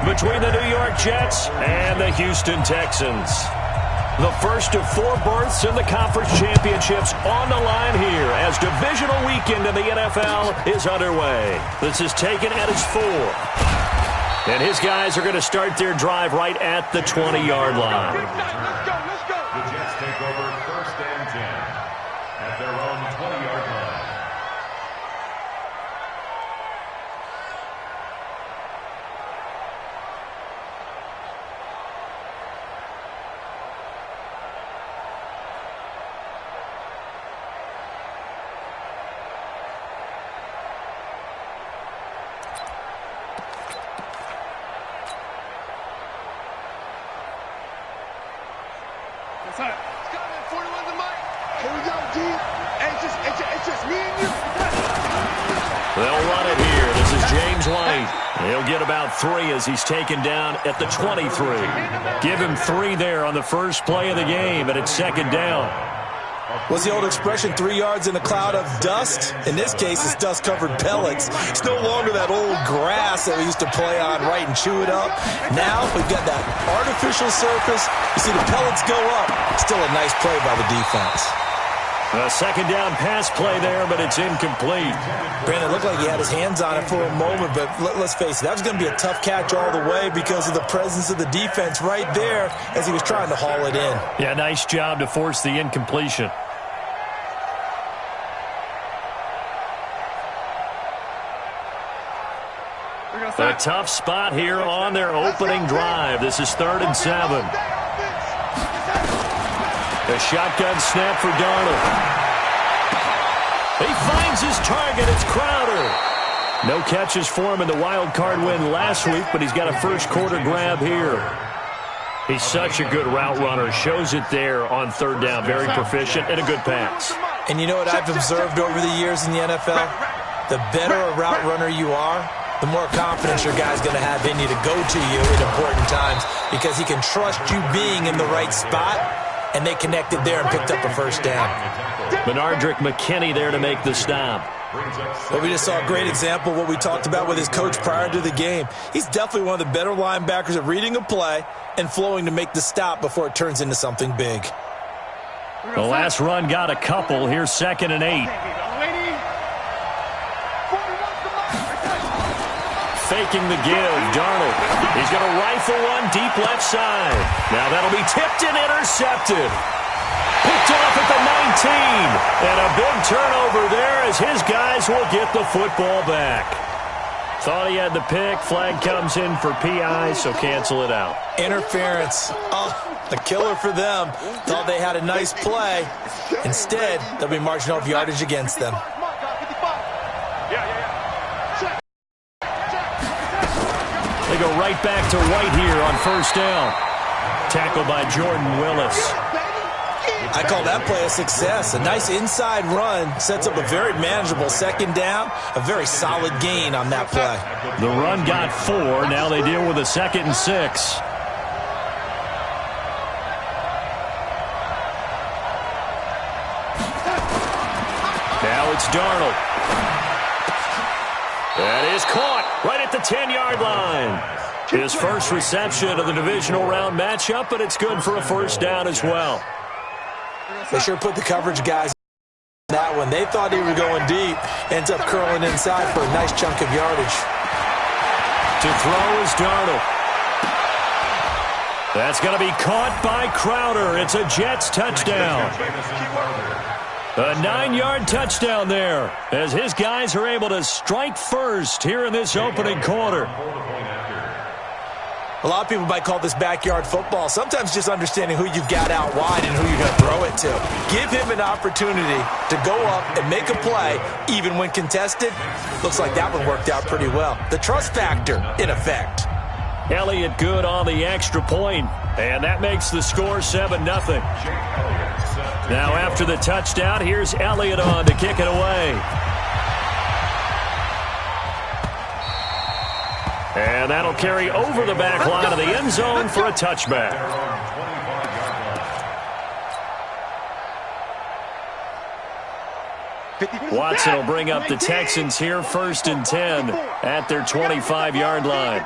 between the New York Jets and the Houston Texans. The first of 4 berths in the conference championships on the line here as divisional weekend in the NFL is underway. This is taken at his 4. And his guys are going to start their drive right at the 20-yard line. The Jets take over 1st and 10 at their own 20-yard line. They'll run it here. This is James White. He'll get about 3 as he's taken down at the 23. Give him 3 there on the first play of the game, and it's 2nd down. What's the old expression, 3 yards in a cloud of dust? In this case, it's dust-covered pellets. It's no longer that old grass that we used to play on, right, and chew it up. Now we've got that artificial surface. You see the pellets go up. Still a nice play by the defense. A 2nd down pass play there, but it's incomplete. Brandon, it looked like he had his hands on it for a moment, but let's face it, that was going to be a tough catch all the way because of the presence of the defense right there as he was trying to haul it in. Yeah, nice job to force the incompletion. A tough spot here on their opening drive. This is 3rd and 7. A shotgun snap for Darnold. He finds his target. It's Crowder. No catches for him in the wild card win last week, but he's got a first quarter grab here. He's such a good route runner. Shows it there on 3rd down. Very proficient and a good pass. And you know what I've observed over the years in the NFL? The better a route runner you are, the more confidence your guy's going to have in you to go to you at important times because he can trust you being in the right spot. And they connected there and picked up a first down. Benardrick McKinney there to make the stop. Well, we just saw a great example of what we talked about with his coach prior to the game. He's definitely one of the better linebackers at reading a play and flowing to make the stop before it turns into something big. The last run got a couple. Here's 2nd and 8. Faking the give, Darnold. He's going to rifle one deep left side. Now that'll be tipped and intercepted. Picked off at the 19. And a big turnover there as his guys will get the football back. Thought he had the pick. Flag comes in for PI, so cancel it out. Interference. Oh, a killer for them. Thought they had a nice play. Instead, they'll be marching off yardage against them. They go right back to White here on 1st down. Tackled by Jordan Willis. I call that play a success. A nice inside run sets up a very manageable 2nd down. A very solid gain on that play. The run got 4. Now they deal with a 2nd and 6. Now it's Darnold. That is caught right at the 10-yard line. His first reception of the divisional round matchup, but it's good for a first down as well. They sure put the coverage guys on that one. They thought he was going deep. Ends up curling inside for a nice chunk of yardage. To throw is Darnold. That's going to be caught by Crowder. It's a Jets touchdown. A 9-yard touchdown there as his guys are able to strike first here in this opening quarter. A lot of people might call this backyard football. Sometimes just understanding who you've got out wide and who you're going to throw it to. Give him an opportunity to go up and make a play, even when contested. Looks like that one worked out pretty well. The trust factor, in effect. Elliott good on the extra point, and that makes the score 7-0. Now after the touchdown, here's Elliott on to kick it away. And that'll carry over the back line of the end zone for a touchback. Watson will bring up the Texans here 1st and 10 at their 25-yard line.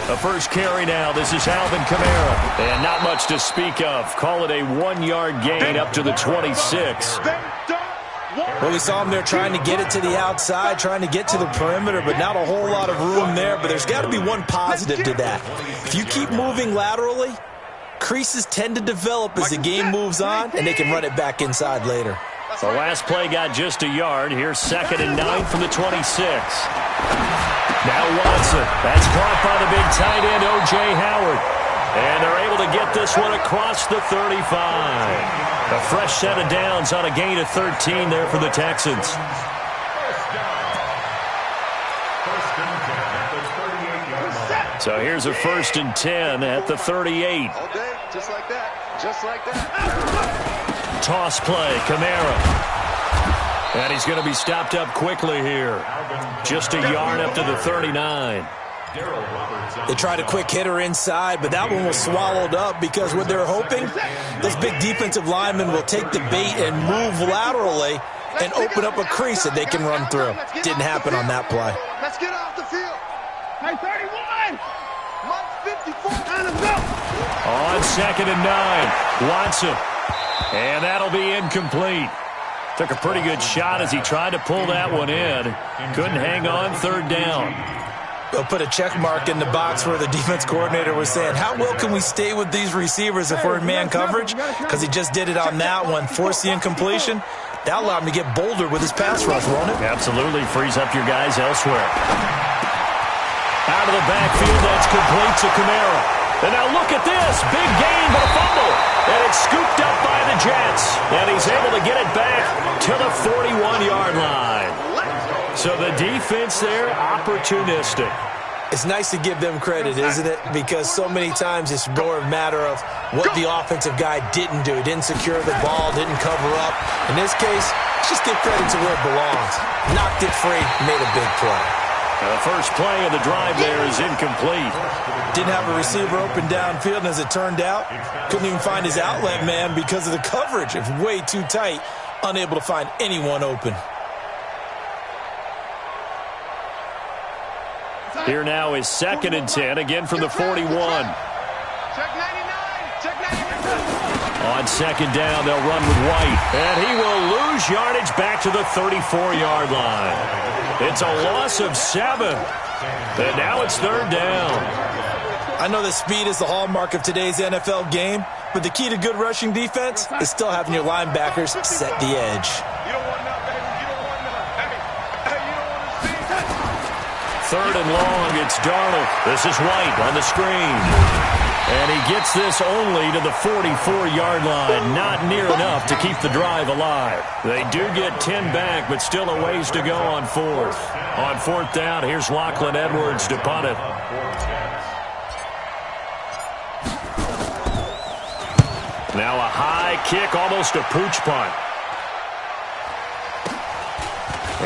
A first carry now. This is Alvin Kamara. And not much to speak of. Call it a 1-yard gain up to the 26. Well, we saw him there trying to get it to the outside, trying to get to the perimeter, but not a whole lot of room there. But there's got to be one positive to that. If you keep moving laterally, creases tend to develop as the game moves on, and they can run it back inside later. The last play got just a yard. Here's 2nd and 9 from the 26. Now Watson. That's caught by the big tight end, O.J. Howard. And they're able to get this one across the 35. A fresh set of downs on a gain of 13 there for the Texans. So here's a 1st and 10 at the 38. All day, just like that. Just like that. Toss play, Kamara. And he's going to be stopped up quickly here. Just a yard up to the 39. They tried a quick hitter inside, but that one was swallowed up because what they're hoping, those big defensive linemen will take the bait and move laterally and open up a crease that they can run through. Didn't happen on that play. Let's get off the field. Hey, 31. Mark 54. On 2nd and 9, Watson. And that'll be incomplete. Took a pretty good shot as he tried to pull that one in. Couldn't hang on, 3rd down. They'll put a check mark in the box where the defense coordinator was saying, how well can we stay with these receivers if we're in man coverage? Because he just did it on that one, forced the incompletion. That allowed him to get bolder with his pass rush, won't it? Absolutely, frees up your guys elsewhere. Out of the backfield, that's complete to Kamara. And now look at this. Big gain, but a fumble. And it's scooped up by the Jets. And he's able to get it back to the 41-yard line. So the defense there, opportunistic. It's nice to give them credit, isn't it? Because so many times it's more a matter of what the offensive guy didn't do. Didn't secure the ball, didn't cover up. In this case, just give credit to where it belongs. Knocked it free, made a big play. The first play of the drive there is incomplete. Didn't have a receiver open downfield, and as it turned out, couldn't even find his outlet man because of the coverage. It's way too tight, unable to find anyone open. Here now is 2nd and 10, again from the 41. Check 99. Check 99. On 2nd down, they'll run with White. And he will lose yardage back to the 34-yard line. It's a loss of 7. And now it's 3rd down. I know that speed is the hallmark of today's NFL game, but the key to good rushing defense is still having your linebackers set the edge. You don't want none, baby. You don't want none. Hey, you don't want to see. 3rd and long, it's Darnold. This is White on the screen. And he gets this only to the 44-yard line. Not near enough to keep the drive alive. They do get 10 back, but still a ways to go on 4th. On 4th down, here's Lachlan Edwards to punt it. Now a high kick, almost a pooch punt.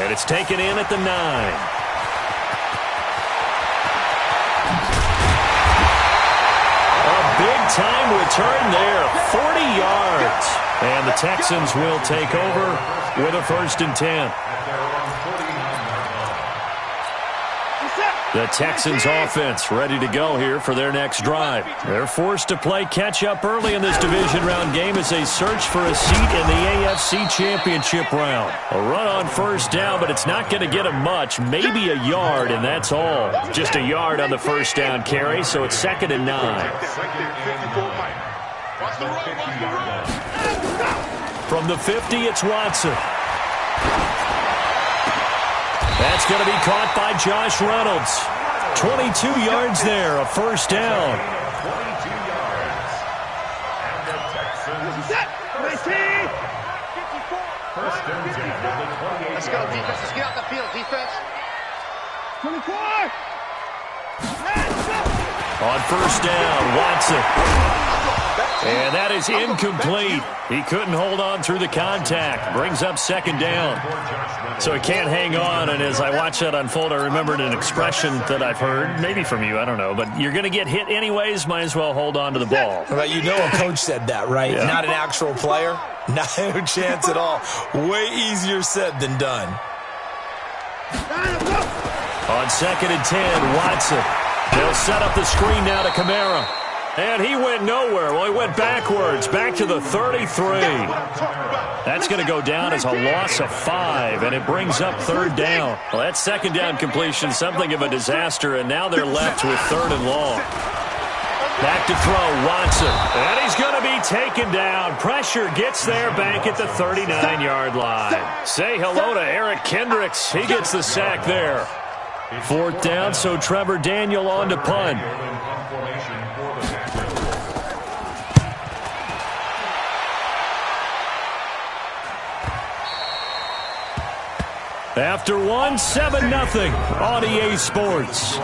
And it's taken in at the 9. Big-time return there, 40 yards. And the Texans will take over with a 1st and 10. The Texans offense ready to go here for their next drive. They're forced to play catch-up early in this division round game as they search for a seat in the AFC Championship round. A run on 1st down, but it's not going to get them much. Maybe a yard, and that's all. Just a yard on the 1st down carry, so it's 2nd and 9. From the 50, it's Watson. That's going to be caught by Josh Reynolds. 22 yards there, a 1st down. 22 yards. And the Texans. 1st and 10 at the 28. Let's go, defense. Let's get out the field, defense. 24. On 1st down, Watson. And that is incomplete. He couldn't hold on through the contact. Brings up 2nd down. So he can't hang on, and as I watched that unfold, I remembered an expression that I've heard, maybe from you, I don't know, but you're going to get hit anyways, might as well hold on to the ball. Right, you know a coach said that, right? Yeah. Not an actual player. Not a chance at all. Way easier said than done. On 2nd and 10, Watson. They'll set up the screen now to Kamara. And he went nowhere. Well, he went backwards, back to the 33. That's going to go down as a loss of 5, and it brings up third down. Well, that second down completion, something of a disaster, and now they're left with third and long. Back to throw, Watson. And he's going to be taken down. Pressure gets there back at the 39-yard line. Say hello to Eric Kendricks. He gets the sack there. Fourth down, so Trevor Daniel on to punt. After one, 7-0 on EA Sports.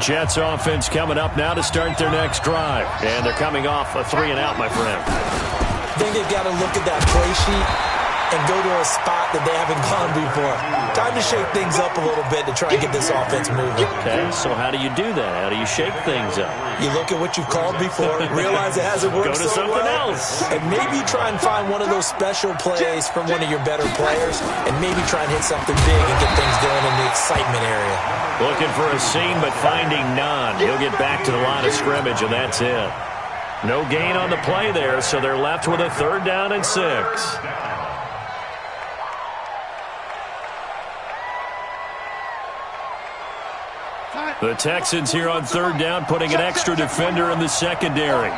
Jets offense coming up now to start their next drive. And they're coming off a 3-and-out, my friend. I think they've got to look at that play sheet and go to a spot that they haven't gone before. Time to shake things up a little bit to try and get this offense moving. Okay, so how do you do that? How do you shake things up? You look at what you've called before, realize it hasn't worked Go to so something well, else. and maybe try and find one of those special plays from one of your better players, and maybe try and hit something big and get things going in the excitement area. Looking for a seam, but finding none. He'll get back to the line of scrimmage, and that's it. No gain on the play there, so they're left with a 3rd down and 6. The Texans here on 3rd down, putting an extra defender in the secondary.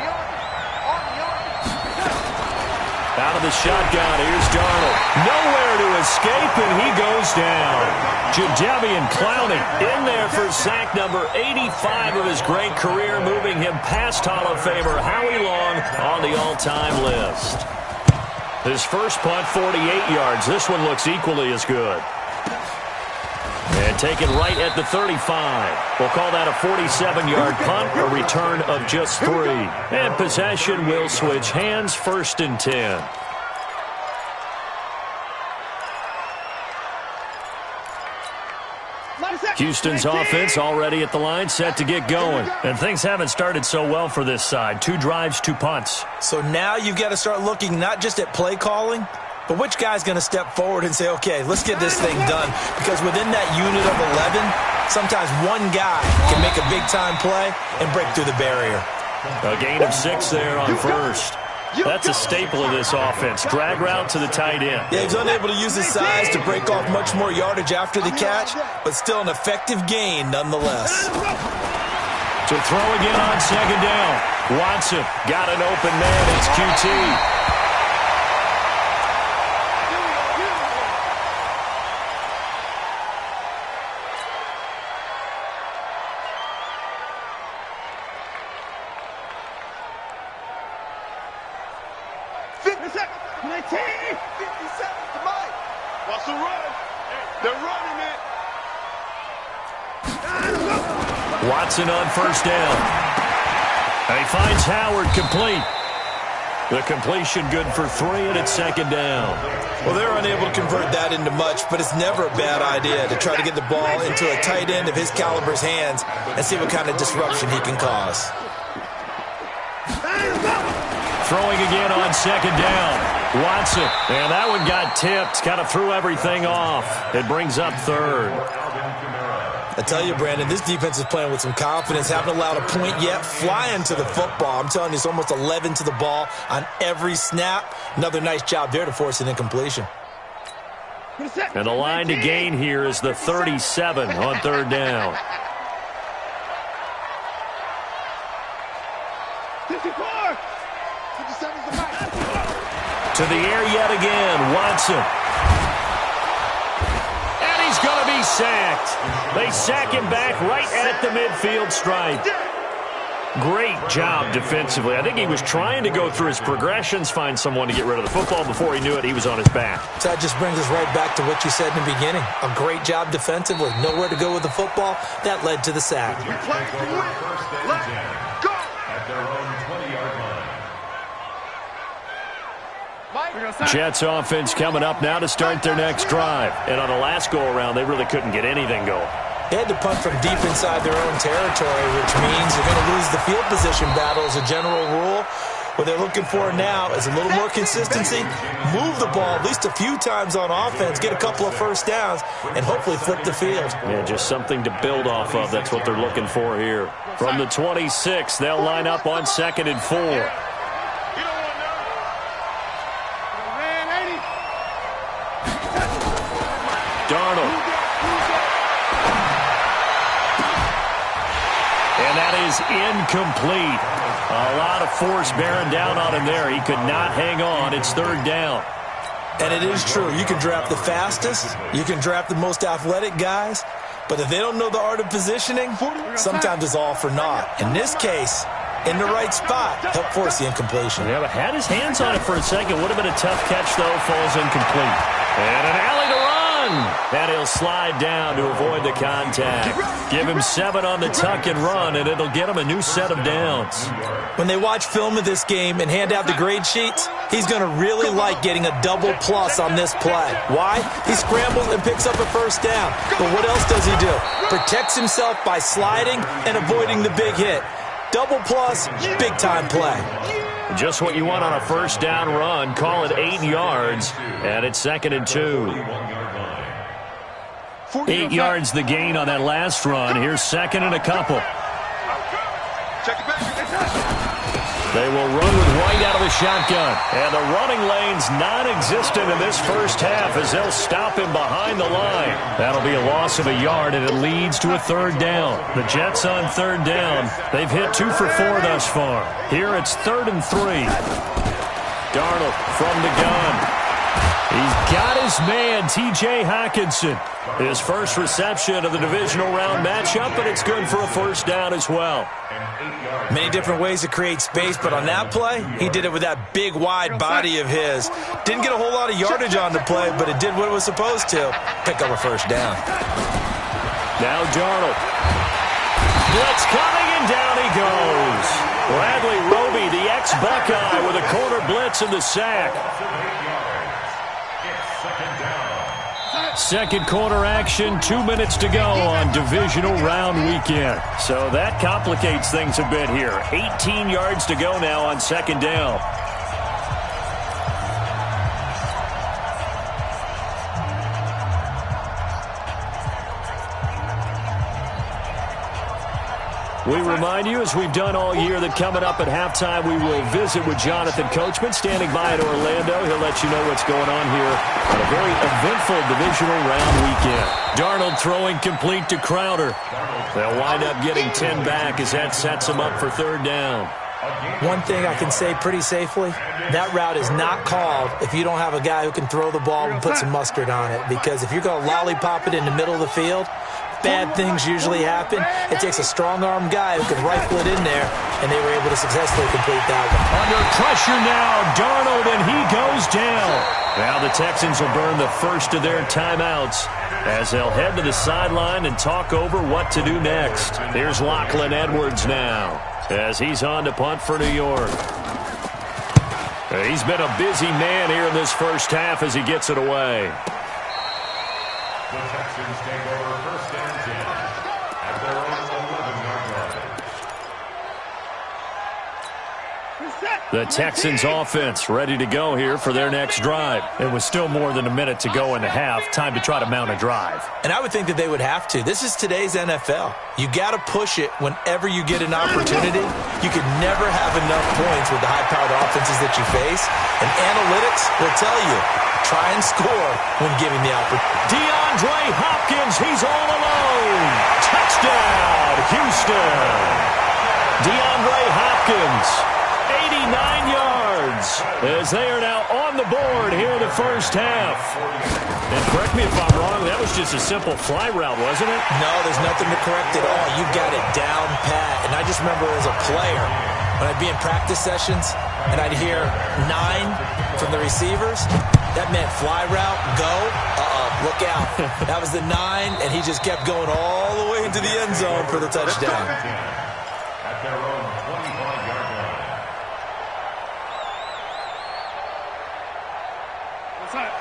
Out of the shotgun, here's Darnold. Nowhere to escape, and he goes down. Jadeveon Clowney in there for sack number 85 of his great career, moving him past Hall of Famer Howie Long on the all-time list. His first punt, 48 yards. This one looks equally as good. And taken right at the 35. We'll call that a 47-yard punt, a return of just 3. And possession will switch hands, 1st and 10. Houston's offense already at the line, set to get going. And things haven't started so well for this side. 2 drives, 2 punts. So now you've got to start looking not just at play calling, but which guy's going to step forward and say, okay, let's get this thing done? Because within that unit of 11, sometimes one guy can make a big-time play and break through the barrier. A gain of 6 there on 1st. That's a staple of this offense. Drag route to the tight end. Yeah, he's unable to use his size to break off much more yardage after the catch, but still an effective gain nonetheless. To throw again on 2nd down. Watson got an open man. It's QT. Watson on 1st down. And he finds Howard complete. The completion good for 3, and it's 2nd down. Well, they're unable to convert that into much, but it's never a bad idea to try to get the ball into a tight end of his caliber's hands and see what kind of disruption he can cause. Throwing again on 2nd down. Watson. And that one got tipped. Kind of threw everything off. It brings up 3rd. I tell you, Brandon, this defense is playing with some confidence. Haven't allowed a point yet. Flying to the football. I'm telling you, it's almost 11 to the ball on every snap. Another nice job there to force an incompletion. And the line to gain here is the 37 on 3rd down. 54. 57's the back. To the air yet again. Watson. He's going to be sacked. They sack him back right at the midfield stripe. Great job defensively. I think he was trying to go through his progressions, find someone to get rid of the football. Before he knew it, he was on his back. So that just brings us right back to what you said in the beginning. A great job defensively. Nowhere to go with the football. That led to the sack. Go! At their own 20-yard line. Jets offense coming up now to start their next drive. And on the last go-around, they really couldn't get anything going. They had to punt from deep inside their own territory, which means you're going to lose the field position battle as a general rule. What they're looking for now is a little more consistency, move the ball at least a few times on offense, get a couple of first downs, and hopefully flip the field. Yeah, just something to build off of. That's what they're looking for here. From the 26, they'll line up on 2nd and 4. Darnold. And that is incomplete. A lot of force bearing down on him there. He could not hang on. It's 3rd down. And it is true. You can draft the fastest. You can draft the most athletic guys. But if they don't know the art of positioning, sometimes it's all for naught. In this case, in the right spot, help force the incompletion. Yeah, but had his hands on it for a second. Would have been a tough catch, though. Falls incomplete. And an alley to run. And he'll slide down to avoid the contact. Give him 7 on the tuck and run, and it'll get him a new set of downs. When they watch film of this game and hand out the grade sheets, he's going to really like getting a double plus on this play. Why? He scrambles and picks up a first down. But what else does he do? Protects himself by sliding and avoiding the big hit. Double plus, big-time play. Just what you want on a first down run. Call it 8 yards, and it's 2nd and 2. 8 yards the gain on that last run. Here's 2nd and a couple. They will run with White out of the shotgun. And the running lane's non-existent in this first half as they'll stop him behind the line. That'll be a loss of a yard, and it leads to a 3rd down. The Jets on 3rd down. They've hit 2 for 4 thus far. Here it's 3rd and 3. Darnold from the gun. He's got his man, T.J. Hockenson. His first reception of the divisional round matchup, but it's good for a first down as well. Many different ways to create space, but on that play, he did it with that big, wide body of his. Didn't get a whole lot of yardage on the play, but it did what it was supposed to. Pick up a first down. Now Darnold. Blitz coming, and down he goes. Bradley Roby, the ex-Buckeye, with a corner blitz and the sack. Second quarter action, 2 minutes to go on divisional round weekend. So that complicates things a bit here. 18 yards to go now on 2nd down. We remind you, as we've done all year, that coming up at halftime, we will visit with Jonathan Coachman, standing by in Orlando. He'll let you know what's going on here on a very eventful divisional round weekend. Darnold throwing complete to Crowder. They'll wind up getting 10 back as that sets them up for 3rd down. One thing I can say pretty safely, that route is not called if you don't have a guy who can throw the ball and put some mustard on it. Because if you're going to lollipop it in the middle of the field, bad things usually happen. It takes a strong-arm guy who can rifle it in there, and they were able to successfully complete that one. Under pressure now, Darnold, and he goes down. Now the Texans will burn the first of their timeouts as they'll head to the sideline and talk over what to do next. Here's Lachlan Edwards now as he's on to punt for New York. He's been a busy man here in this first half as he gets it away. The Texans take over 1st and 10 at their own 11-yard line. The Texans offense ready to go here for their next drive. It was still more than a minute to go in the half. Time to try to mount a drive. And I would think that they would have to. This is today's NFL. You got to push it whenever you get an opportunity. You could never have enough points with the high-powered offenses that you face. And analytics will tell you, try and score when given the opportunity. DeAndre Hopkins, he's all alone. Touchdown, Houston. DeAndre Hopkins, 89 yards, as they are now on the board here in the first half. And correct me if I'm wrong, that was just a simple fly route, wasn't it? No, there's nothing to correct at all. You got it down pat. And I just remember as a player, when I'd be in practice sessions, and I'd hear 9 from the receivers, that meant fly route, go, look out. That was the 9, and he just kept going all the way into the end zone for the touchdown. At their own 25-yard line.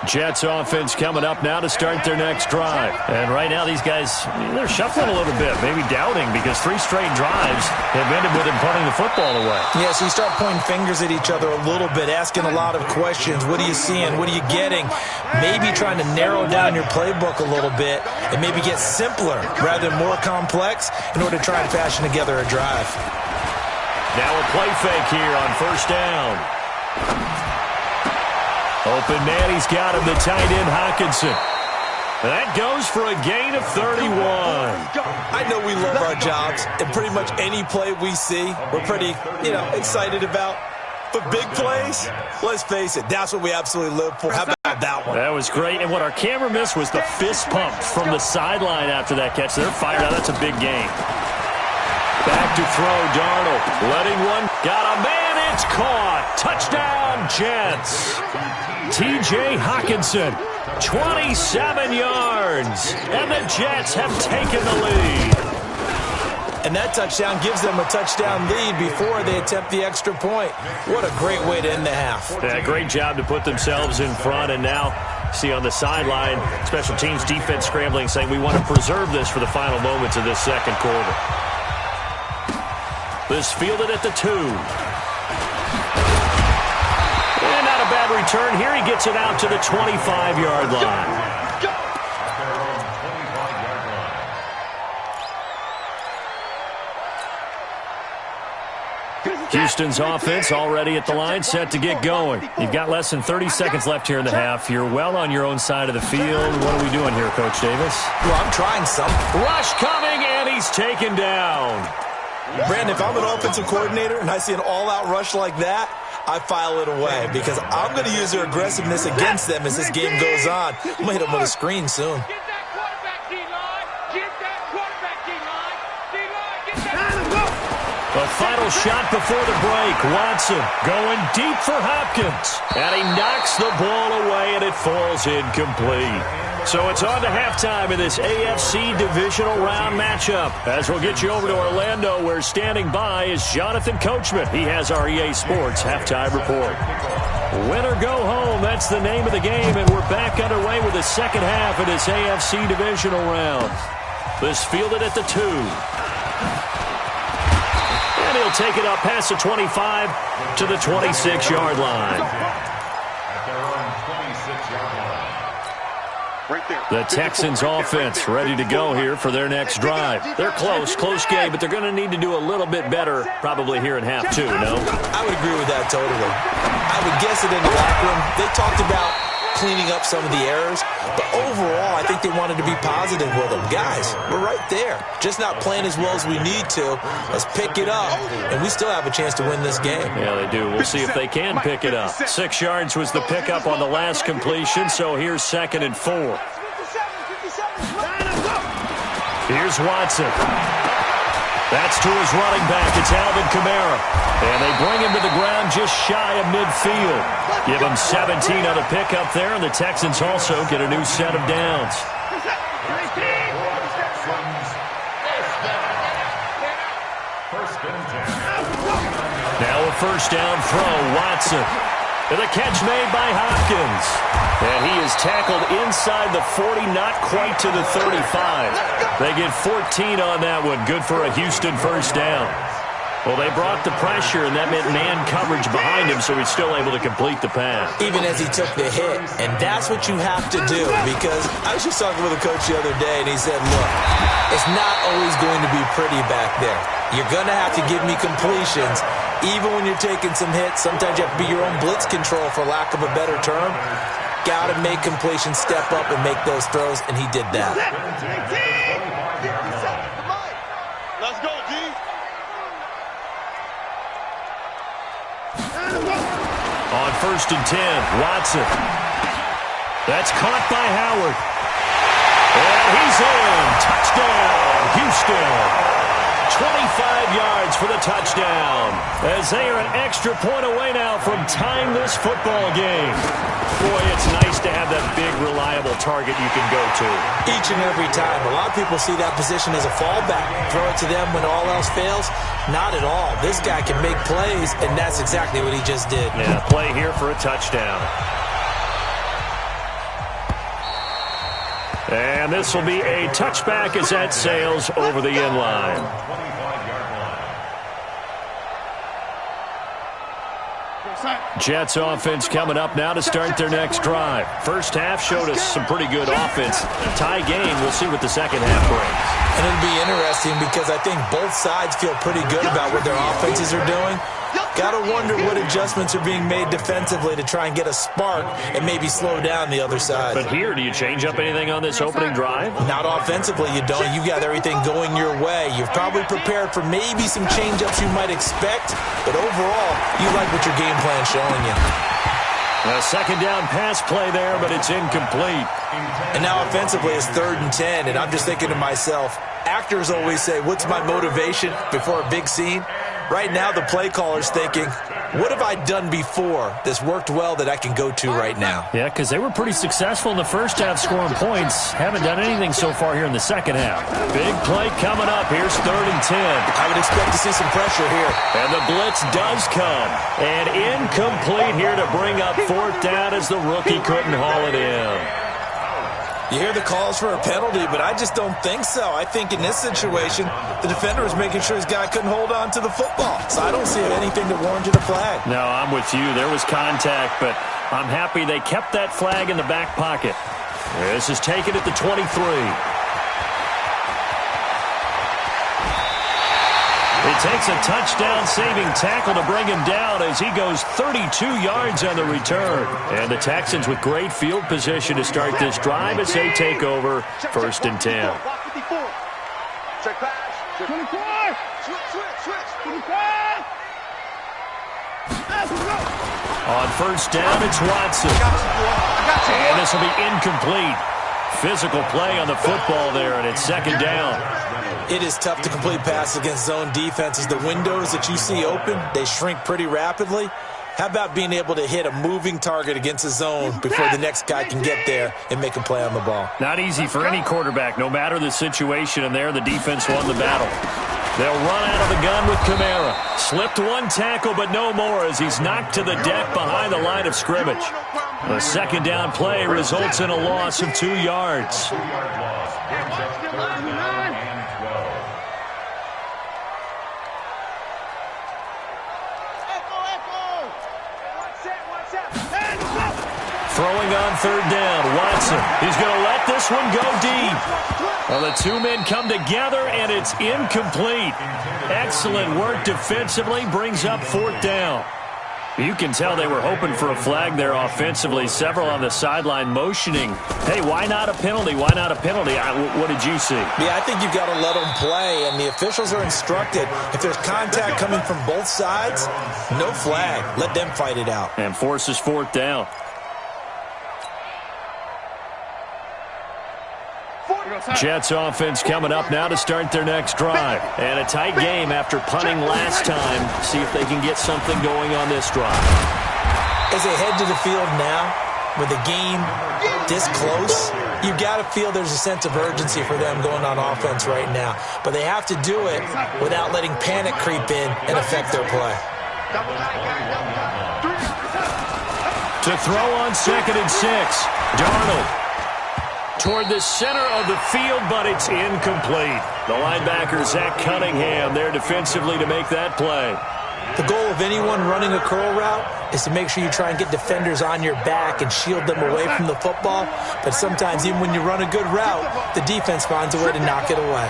Jets offense coming up now to start their next drive. And right now these guys, they're shuffling a little bit, maybe doubting, because 3 straight drives have ended with them punting the football away. Yeah, so you start pointing fingers at each other a little bit, asking a lot of questions. What are you seeing? What are you getting? Maybe trying to narrow down your playbook a little bit and maybe get simpler rather than more complex in order to try and fashion together a drive. Now a play fake here on first down. Open man, he's got him, the tight end Hockenson. That goes for a gain of 31. I know we love our jobs, and pretty much any play we see, we're pretty, excited about. But big plays, let's face it, that's what we absolutely live for. How about that one? That was great, and what our camera missed was the fist pump from the sideline after that catch. They're fired out. That's a big gain. Back to throw, Darnold. Letting one. Got a man. It's caught. Touchdown, Jets. T.J. Hockenson, 27 yards. And the Jets have taken the lead. And that touchdown gives them a touchdown lead before they attempt the extra point. What a great way to end the half. Yeah, great job to put themselves in front. And now, see on the sideline, special teams defense scrambling, saying we want to preserve this for the final moments of this second quarter. This fielded at the 2. And not a bad return here. He gets it out to the 25-yard line. Houston's offense already at the line, set to get going. You've got less than 30 seconds left here in the half. You're well on your own side of the field. What are we doing here, Coach Davis? Well, I'm trying something. Rush coming, and he's taken down. Brandon, if I'm an offensive coordinator and I see an all-out rush like that, I file it away because I'm going to use their aggressiveness against them as this game goes on. I'm going to hit them with a screen soon. Get that quarterback, D-line. Get that quarterback, D-line. D-line, get that. The final shot before the break. Watson going deep for Hopkins. And he knocks the ball away, and it falls incomplete. So it's on to halftime in this AFC divisional round matchup. As we'll get you over to Orlando, where standing by is Jonathan Coachman. He has our EA Sports halftime report. Win or go home, that's the name of the game, and we're back underway with the second half of this AFC divisional round. This fielded at the 2. And he'll take it up past the 25 to the 26-yard line. The Texans offense ready to go here for their next drive. They're close game, but they're going to need to do a little bit better probably here in half 2, no? I would agree with that totally. I would guess it in the locker room. They talked about cleaning up some of the errors, but overall, I think they wanted to be positive with them. Guys, we're right there. Just not playing as well as we need to. Let's pick it up, and we still have a chance to win this game. Yeah, they do. We'll see if they can pick it up. 6 yards was the pickup on the last completion, so here's 2nd and 4. Here's Watson. That's to his running back. It's Alvin Kamara. And they bring him to the ground just shy of midfield. Give him 17 on the pickup there, and the Texans also get a new set of downs. Now a first down throw, Watson. And the catch made by Hopkins. And he is tackled inside the 40, not quite to the 35. They get 14 on that one. Good for a Houston first down. Well, they brought the pressure, and that meant man coverage behind him, so he's still able to complete the pass. Even as he took the hit. And that's what you have to do, because I was just talking with a coach the other day, and he said, look, it's not always going to be pretty back there. You're going to have to give me completions. Even when you're taking some hits, sometimes you have to be your own blitz control, for lack of a better term. Got to make completions, step up, and make those throws, and he did that. Let's go, D. On 1st and 10, Watson. That's caught by Howard. And he's in. Touchdown, Houston. 25 yards for the touchdown, as they are an extra point away now from tying this football game. Boy, it's nice to have that big, reliable target you can go to. Each and every time. A lot of people see that position as a fallback. Throw it to them when all else fails. Not at all. This guy can make plays, and that's exactly what he just did. Yeah, play here for a touchdown. And this will be a touchback as that sails over the end line. 25-yard line. Jets offense coming up now to start their next drive. First half showed us some pretty good offense. Tie game, we'll see what the second half brings. And it'll be interesting because I think both sides feel pretty good about what their offenses are doing. Got to wonder what adjustments are being made defensively to try and get a spark and maybe slow down the other side. But here, do you change up anything on this opening drive? Not offensively, you don't. You got everything going your way. You've probably prepared for maybe some change-ups you might expect, but overall, you like what your game plan's showing you. A second down pass play there, but it's incomplete. And now offensively it's 3rd and 10, and I'm just thinking to myself, actors always say, what's my motivation before a big scene? Right now the play caller's thinking, what have I done before that's worked well that I can go to right now? Yeah, because they were pretty successful in the first half scoring points. Haven't done anything so far here in the second half. Big play coming up. Here's 3rd and 10. I would expect to see some pressure here. And the blitz does come. And incomplete here to bring up 4th down as the rookie couldn't haul it in. You hear the calls for a penalty, but I just don't think so. I think in this situation, the defender was making sure his guy couldn't hold on to the football. So I don't see anything to warrant a flag. No, I'm with you. There was contact, but I'm happy they kept that flag in the back pocket. This is taken at the 23. It takes a touchdown-saving tackle to bring him down as he goes 32 yards on the return. And the Texans with great field position to start this drive as they take over 1st and 10. Check pass. 24. Switch. On 1st down, it's Watson. And this will be incomplete. Physical play on the football there, and it's 2nd down. It is tough to complete passes against zone defenses. The windows that you see open, they shrink pretty rapidly. How about being able to hit a moving target against a zone before the next guy can get there and make a play on the ball? Not easy for any quarterback, no matter the situation, and there the defense won the battle. They'll run out of the gun with Kamara. Slipped one tackle, but no more as he's knocked to the deck behind the line of scrimmage. The 2nd down play results in a loss of 2 yards. 2-yard loss. Brings up 3rd down and 12. Throwing on 3rd down, Watson. He's going to let this one go deep. Well, the two men come together, and it's incomplete. Excellent work defensively, brings up 4th down. You can tell they were hoping for a flag there offensively. Several on the sideline motioning, hey, why not a penalty? Why not a penalty? What did you see? Yeah, I think you've got to let them play, and the officials are instructed. If there's contact coming from both sides, no flag. Let them fight it out. And forces 4th down. Jets offense coming up now to start their next drive. And a tight game after punting last time. See if they can get something going on this drive. As they head to the field now, with the game this close, you've got to feel there's a sense of urgency for them going on offense right now. But they have to do it without letting panic creep in and affect their play. To throw on 2nd and 6. Darnold toward the center of the field, but it's incomplete. The linebacker, Zach Cunningham, there defensively to make that play. The goal of anyone running a curl route is to make sure you try and get defenders on your back and shield them away from the football. But sometimes, even when you run a good route, the defense finds a way to knock it away.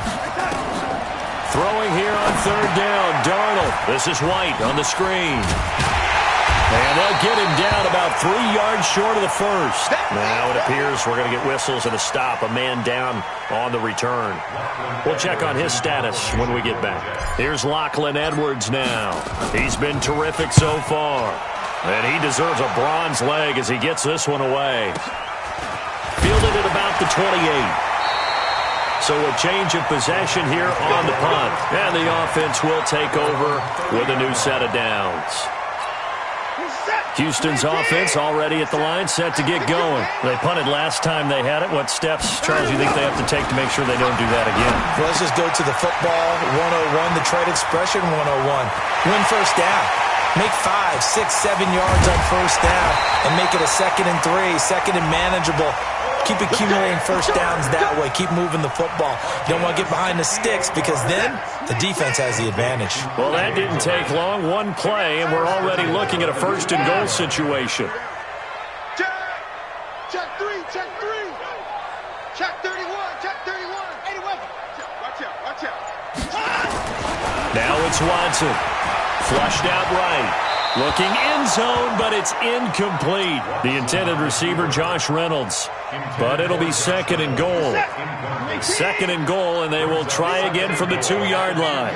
Throwing here on 3rd down, Darnold. This is White on the screen. And they'll get him down about 3 yards short of the first. Now it appears we're going to get whistles and a stop. A man down on the return. We'll check on his status when we get back. Here's Lachlan Edwards now. He's been terrific so far. And he deserves a bronze leg as he gets this one away. Fielded at about the 28. So a change of possession here on the punt. And the offense will take over with a new set of downs. Houston's offense already at the line, set to get going. They punted last time they had it. What steps, Charles, you think they have to take to make sure they don't do that again? Well, let's just go to the football 101, the trade expression 101. Win 1st down. Make 5, 6, 7 yards on first down and make it a 2nd and 3, 2nd and manageable. Keep accumulating first downs that way. Keep moving the football. You don't want to get behind the sticks because then the defense has the advantage. Well, that didn't take long. One play, and we're already looking at a 1st and goal situation. Check 3, check 3. Check 31, check 31. 81. Watch out, watch out. Now it's Watson. Flushed out right. Looking end zone, but it's incomplete. The intended receiver, Josh Reynolds. But it'll be 2nd and goal. 2nd and goal, and they will try again from the 2-yard line.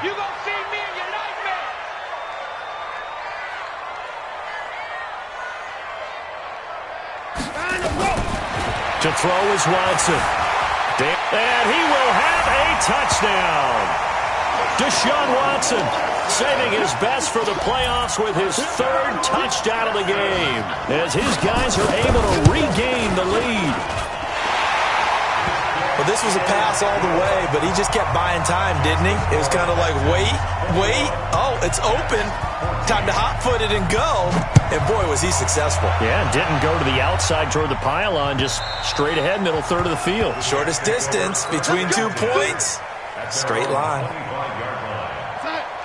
You gonna see me in your nightmare. To throw is Watson. And he will have a touchdown. Deshaun Watson saving his best for the playoffs with his 3rd touchdown of the game as his guys are able to regain the lead. Well, this was a pass all the way, but he just kept buying time, didn't he? It was kind of like, wait. Oh, it's open. Time to hot-foot it and go. And, boy, was he successful. Yeah, didn't go to the outside toward the pylon, just straight ahead, middle third of the field. Shortest distance between 2 points. Straight line.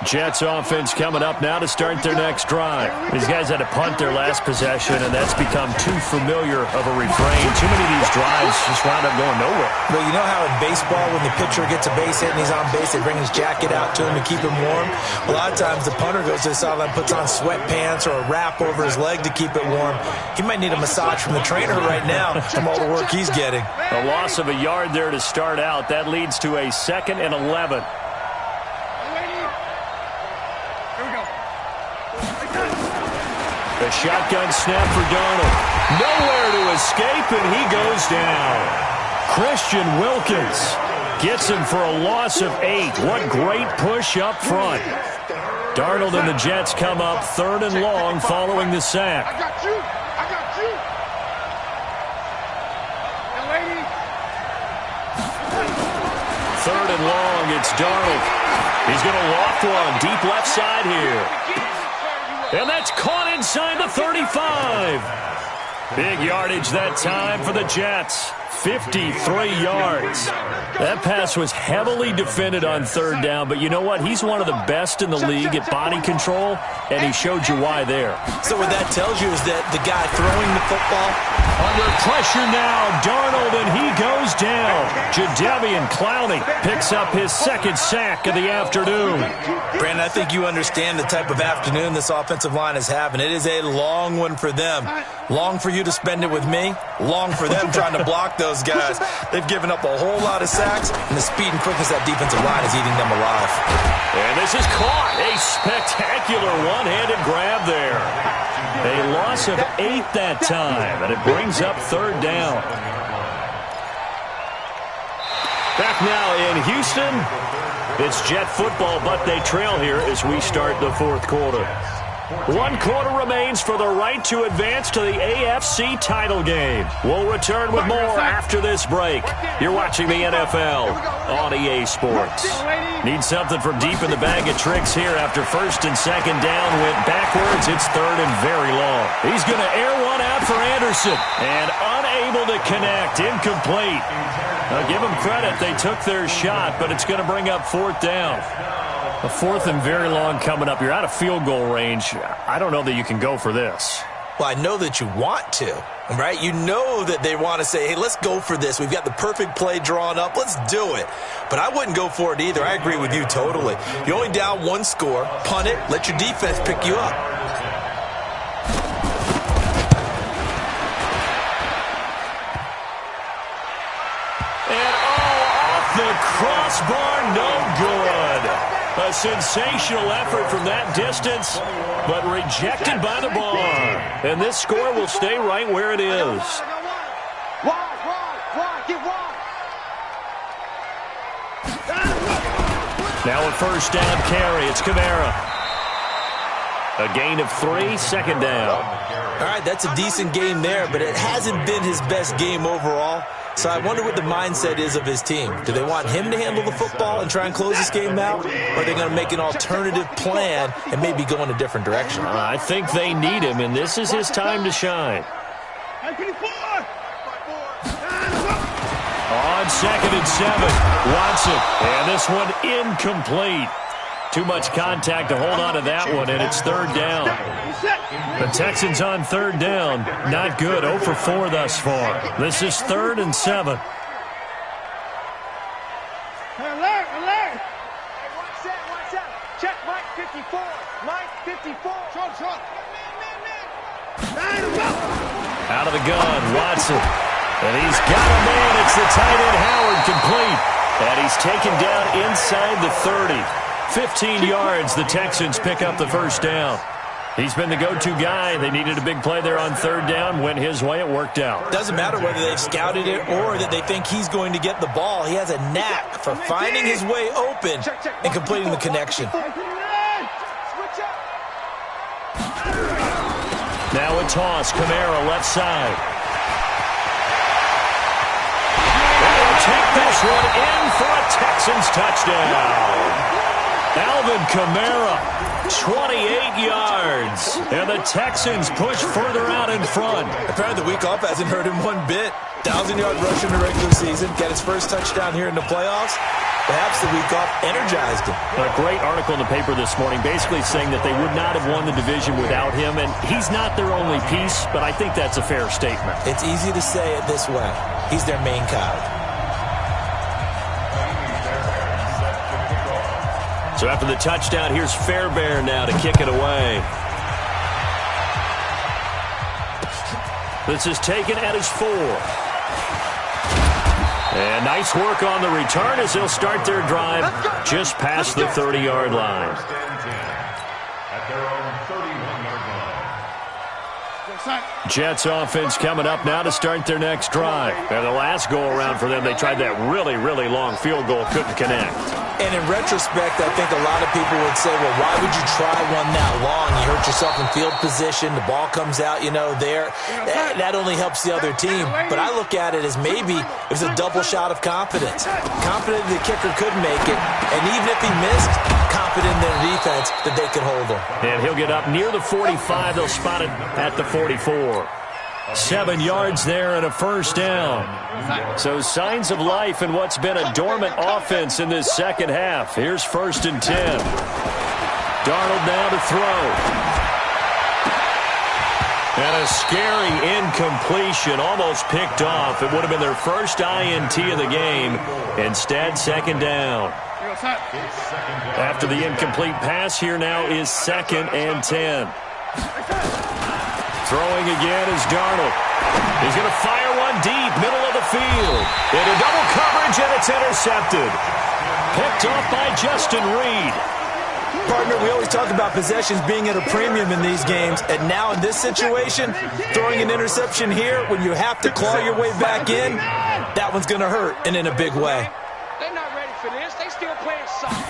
Jets offense coming up now to start their next drive. These guys had to punt their last possession, and that's become too familiar of a refrain. Too many of these drives just wound up going nowhere. But you know how in baseball, when the pitcher gets a base hit and he's on base, they bring his jacket out to him to keep him warm? A lot of times the punter goes to the sideline, puts on sweatpants or a wrap over his leg to keep it warm. He might need a massage from the trainer right now from all the work he's getting. A loss of a yard there to start out. That leads to a 2nd and 11. A shotgun snap for Darnold. Nowhere to escape, and he goes down. Christian Wilkins gets him for a loss of 8. What great push up front. Darnold and the Jets come up 3rd and long following the sack. I got you. I got you. Now, lady. 3rd and long, it's Darnold. He's going to loft one deep left side here. And that's caught inside the 35. Big yardage that time for the Jets. 53 yards. That pass was heavily defended on 3rd down, but you know what? He's one of the best in the league at body control, and he showed you why there. So what that tells you is that the guy throwing the football... Under pressure now, Darnold, and he goes down. Jadeveon Clowney picks up his 2nd sack of the afternoon. Brandon, I think you understand the type of afternoon this offensive line is having. It is a long one for them. Long for you to spend it with me. Long for them trying to block those guys. They've given up a whole lot of sacks, and the speed and quickness of that defensive line is eating them alive. And this is caught. A spectacular one-handed grab there. A loss of 8 that time, and it brings up 3rd down. Back now in Houston, it's Jet football, but they trail here as we start the 4th quarter. 1 quarter remains for the right to advance to the AFC title game. We'll return with more after this break. You're watching the NFL on EA Sports. Need something from deep in the bag of tricks here after 1st and 2nd down went backwards. It's 3rd and very long. He's going to air one out for Anderson and unable to connect. Incomplete. Now give them credit. They took their shot, but it's going to bring up 4th down. A 4th and very long coming up. You're out of field goal range. I don't know that you can go for this. Well, I know that you want to, right? You know that they want to say, hey, let's go for this. We've got the perfect play drawn up. Let's do it. But I wouldn't go for it either. I agree with you totally. You're only down 1 score. Punt it. Let your defense pick you up. And off the crossbar, no good. A sensational effort from that distance, but rejected by the bar. And this score will stay right where it is. Get wide. Now a 1st down carry. It's Kamara. A gain of 3, second down. All right, that's a decent game there, but it hasn't been his best game overall. So I wonder what the mindset is of his team. Do they want him to handle the football and try and close this game out? Or are they going to make an alternative plan and maybe go in a different direction? I think they need him, and this is his time to shine. On 2nd and 7, Watson. And this one incomplete. Too much contact to hold on to that one, and it's 3rd down. The Texans on 3rd down. Not good. 0 for 4 thus far. This is 3rd and 7. Alert, alert. Hey, watch out. Check Mike 54. Mike 54. Short. Out of the gun, Watson. And he's got a man. It's the tight end, Howard, complete. And he's taken down inside the 30. 15 yards, the Texans pick up the 1st down. He's been the go-to guy. They needed a big play there on 3rd down. Went his way, it worked out. Doesn't matter whether they've scouted it or that they think he's going to get the ball. He has a knack for finding his way open and completing the connection. Now a toss, Kamara left side. They'll take this one in for a Texans touchdown. Alvin Kamara, 28 yards. And the Texans push further out in front. Apparently the week off hasn't hurt him one bit. 1,000-yard rush in the regular season. Got his first touchdown here in the playoffs. Perhaps the week off energized him. A great article in the paper this morning basically saying that they would not have won the division without him. And he's not their only piece, but I think that's a fair statement. It's easy to say it this way. He's their main cog. So after the touchdown, here's Fairbairn now to kick it away. This is taken at his 4. And nice work on the return as they'll start their drive just past the 30-yard line. At their own 31-yard line. Jets offense coming up now to start their next drive. And the last go-around for them, they tried that really, really long field goal, couldn't connect. And in retrospect, I think a lot of people would say, well, why would you try one that long? You hurt yourself in field position. The ball comes out, there. That only helps the other team. But I look at it as maybe it was a double shot of confidence. Confident the kicker could make it. And even if he missed, confident in their defense that they could hold him. And he'll get up near the 45. They'll spot it at the 44. 7 yards there and a 1st down. So signs of life in what's been a dormant offense in this second half. Here's 1st and 10. Darnold now to throw. And a scary incompletion, almost picked off. It would have been their first INT of the game. Instead, 2nd down. After the incomplete pass, here now is 2nd and 10. Throwing again is Darnold. He's going to fire one deep, middle of the field. Into double coverage, and it's intercepted. Picked off by Justin Reed. Partner, we always talk about possessions being at a premium in these games, and now in this situation, throwing an interception here when you have to claw your way back in, that one's going to hurt, and in a big way. They're not ready for this. They still playing soft.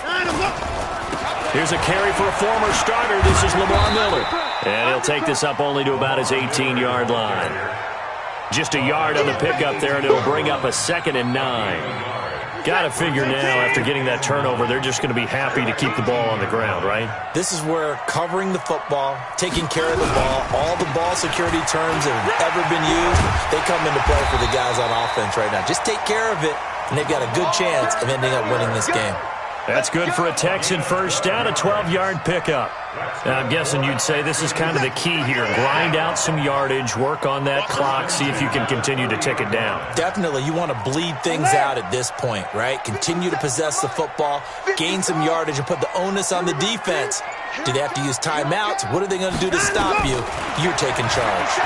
Here's a carry for a former starter. This is Lamar Miller. And he'll take this up only to about his 18-yard line. Just a yard on the pickup there, and it'll bring up a 2nd and 9. Got to figure now, after getting that turnover, they're just going to be happy to keep the ball on the ground, right? This is where covering the football, taking care of the ball, all the ball security terms that have ever been used, they come into play for the guys on offense right now. Just take care of it, and they've got a good chance of ending up winning this game. That's good for a Texan 1st down, a 12-yard pickup. Now, I'm guessing you'd say this is kind of the key here. Grind out some yardage, work on that clock, see if you can continue to tick it down. Definitely. You want to bleed things out at this point, right? Continue to possess the football, gain some yardage, and put the onus on the defense. Do they have to use timeouts? What are they going to do to stop you? You're taking charge.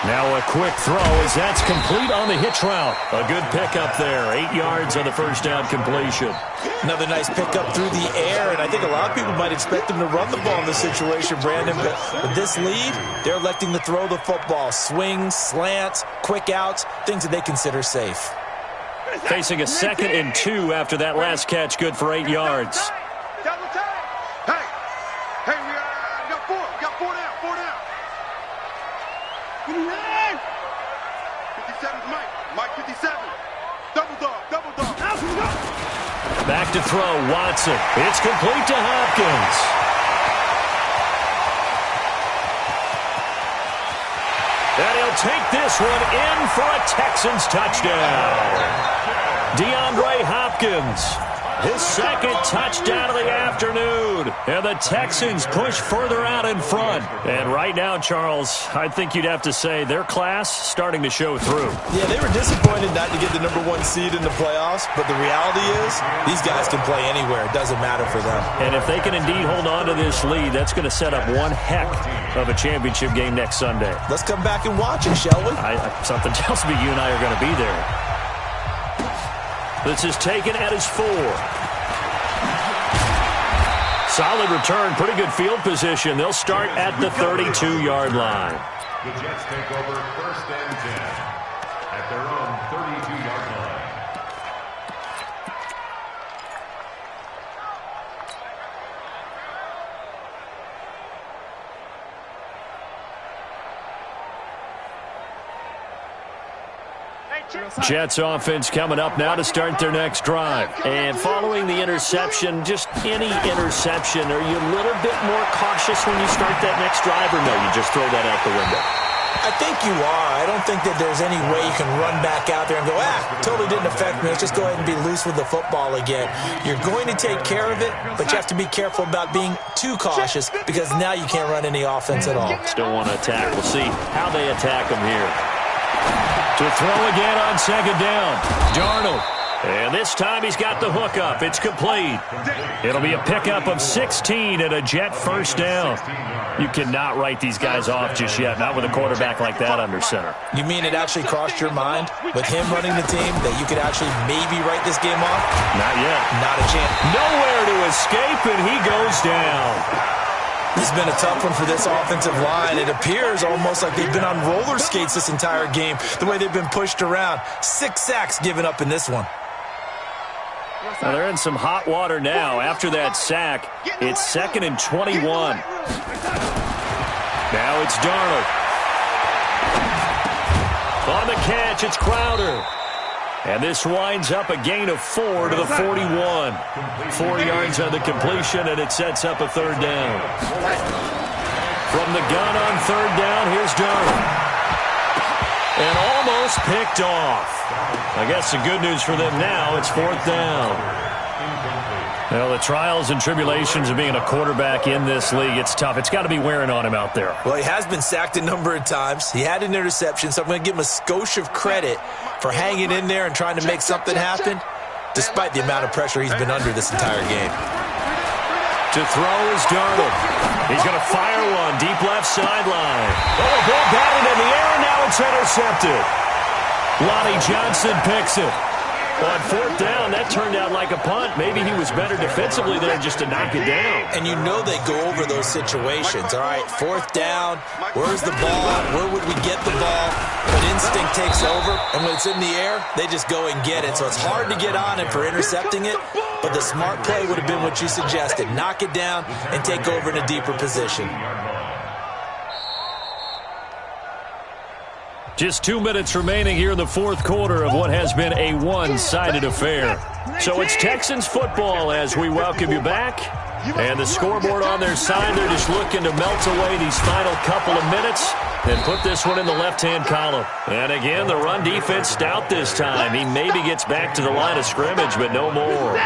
Now a quick throw as that's complete on the hitch route. A good pickup there. 8 yards on the 1st down completion. Another nice pickup through the air, and I think a lot of people might expect them to run the ball in this situation, Brandon. But with this lead, they're electing to throw the football. Swings, slants, quick outs, things that they consider safe. Facing a 2nd and 2 after that last catch, good for 8 yards. Double time. Hey, Mike 57. Double dog. Back to throw, Watson. It's complete to Hopkins. And he'll take this one in for a Texans touchdown. DeAndre Hopkins, his second touchdown of the afternoon. And the Texans push further out in front. And right now, Charles, I think you'd have to say their class starting to show through. Yeah, they were disappointed not to get the #1 seed in the playoffs, but the reality is these guys can play anywhere. It doesn't matter for them. And if they can indeed hold on to this lead, that's going to set up one heck of a championship game next Sunday. Let's come back and watch it, shall we? Something tells me you and I are going to be there. This is taken at his 4. Solid return, pretty good field position. They'll start at the 32-yard line. The Jets take over 1st and 10 at their own 32-yard line. Jets offense coming up now to start their next drive. And following the interception, just any interception, are you a little bit more cautious when you start that next drive, or no, you just throw that out the window? I think you are. I don't think that there's any way you can run back out there and go, totally didn't affect me. Let's just go ahead and be loose with the football again. You're going to take care of it, but you have to be careful about being too cautious because now you can't run any offense at all. Still want to attack. We'll see how they attack them here. To throw again on 2nd down. Darnold. And this time he's got the hook up. It's complete. It'll be a pickup of 16 and a Jet 1st down. You cannot write these guys off just yet, not with a quarterback like that under center. You mean it actually crossed your mind with him running the team that you could actually maybe write this game off? Not yet. Not a chance. Nowhere to escape, and he goes down. This has been a tough one for this offensive line. It appears almost like they've been on roller skates this entire game, the way they've been pushed around. 6 sacks given up in this one. Well, they're in some hot water now. After that sack, it's 2nd and 21. Now it's Darnold. On the catch, it's Crowder. And this winds up a gain of 4 to the 41. 4 yards on the completion, and it sets up a 3rd down. From the gun on 3rd down, here's Darnold. And almost picked off. I guess the good news for them now, it's 4th down. Well, the trials and tribulations of being a quarterback in this league, it's tough. It's got to be wearing on him out there. Well, he has been sacked a number of times. He had an interception, so I'm going to give him a skosh of credit for hanging in there and trying to make something happen, despite the amount of pressure he's been under this entire game. To throw is Darnold. He's going to fire one deep left sideline. Oh, a ball batted in the air, and now it's intercepted. Lonnie Johnson picks it. On 4th down, that turned out like a punt. Maybe he was better defensively there just to knock it down. And you know they go over those situations. All right, 4th down, where's the ball? Where would we get the ball? But instinct takes over, and when it's in the air, they just go and get it. So it's hard to get on him for intercepting it, but the smart play would have been what you suggested. Knock it down and take over in a deeper position. Just 2 minutes remaining here in the 4th quarter of what has been a one-sided affair. So it's Texans football as we welcome you back. And the scoreboard on their side, they're just looking to melt away these final couple of minutes and put this one in the left-hand column. And again, the run defense stout this time. He maybe gets back to the line of scrimmage, but no more.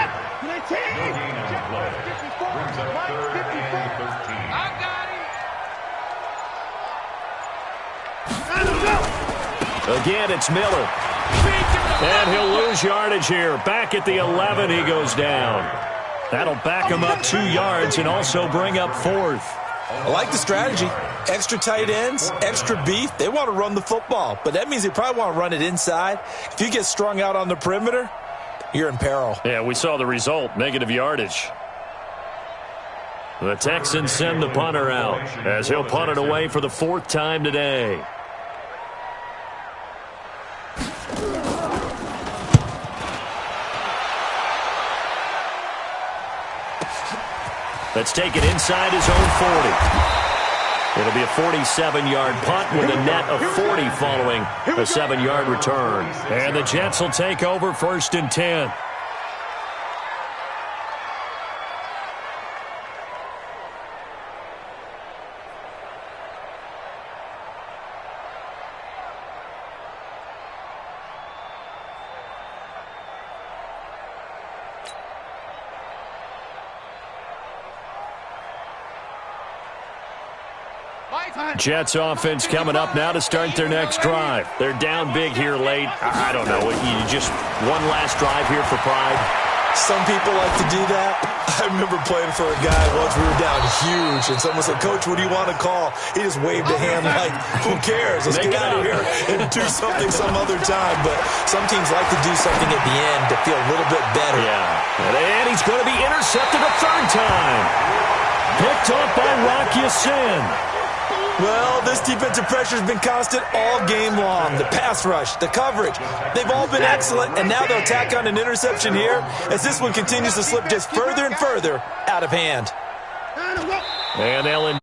Again, it's Miller. And he'll lose yardage here. Back at the 11, he goes down. That'll back him up 2 yards and also bring up 4th. I like the strategy. Extra tight ends, extra beef. They want to run the football, but that means they probably want to run it inside. If you get strung out on the perimeter, you're in peril. Yeah, we saw the result, negative yardage. The Texans send the punter out as he'll punt it away for the 4th time today. Let's take it inside his own 40. It'll be a 47-yard punt with a net of 40 following a 7-yard return. And the Jets will take over 1st and 10. Jets offense coming up now to start their next drive. They're down big here late. I don't know. You just one last drive here for pride. Some people like to do that. I remember playing for a guy once. We were down huge, and someone said, "Coach, what do you want to call?" He just waved a hand like, "Who cares? Let's get out of here and do something some other time." But some teams like to do something at the end to feel a little bit better. Yeah. And he's going to be intercepted a 3rd time. Picked off by Rock Ya-Sin. Well, this defensive pressure has been constant all game long. The pass rush, the coverage, they've all been excellent, and now they'll tack on an interception here as this one continues to slip just further and further out of hand. And Ellen.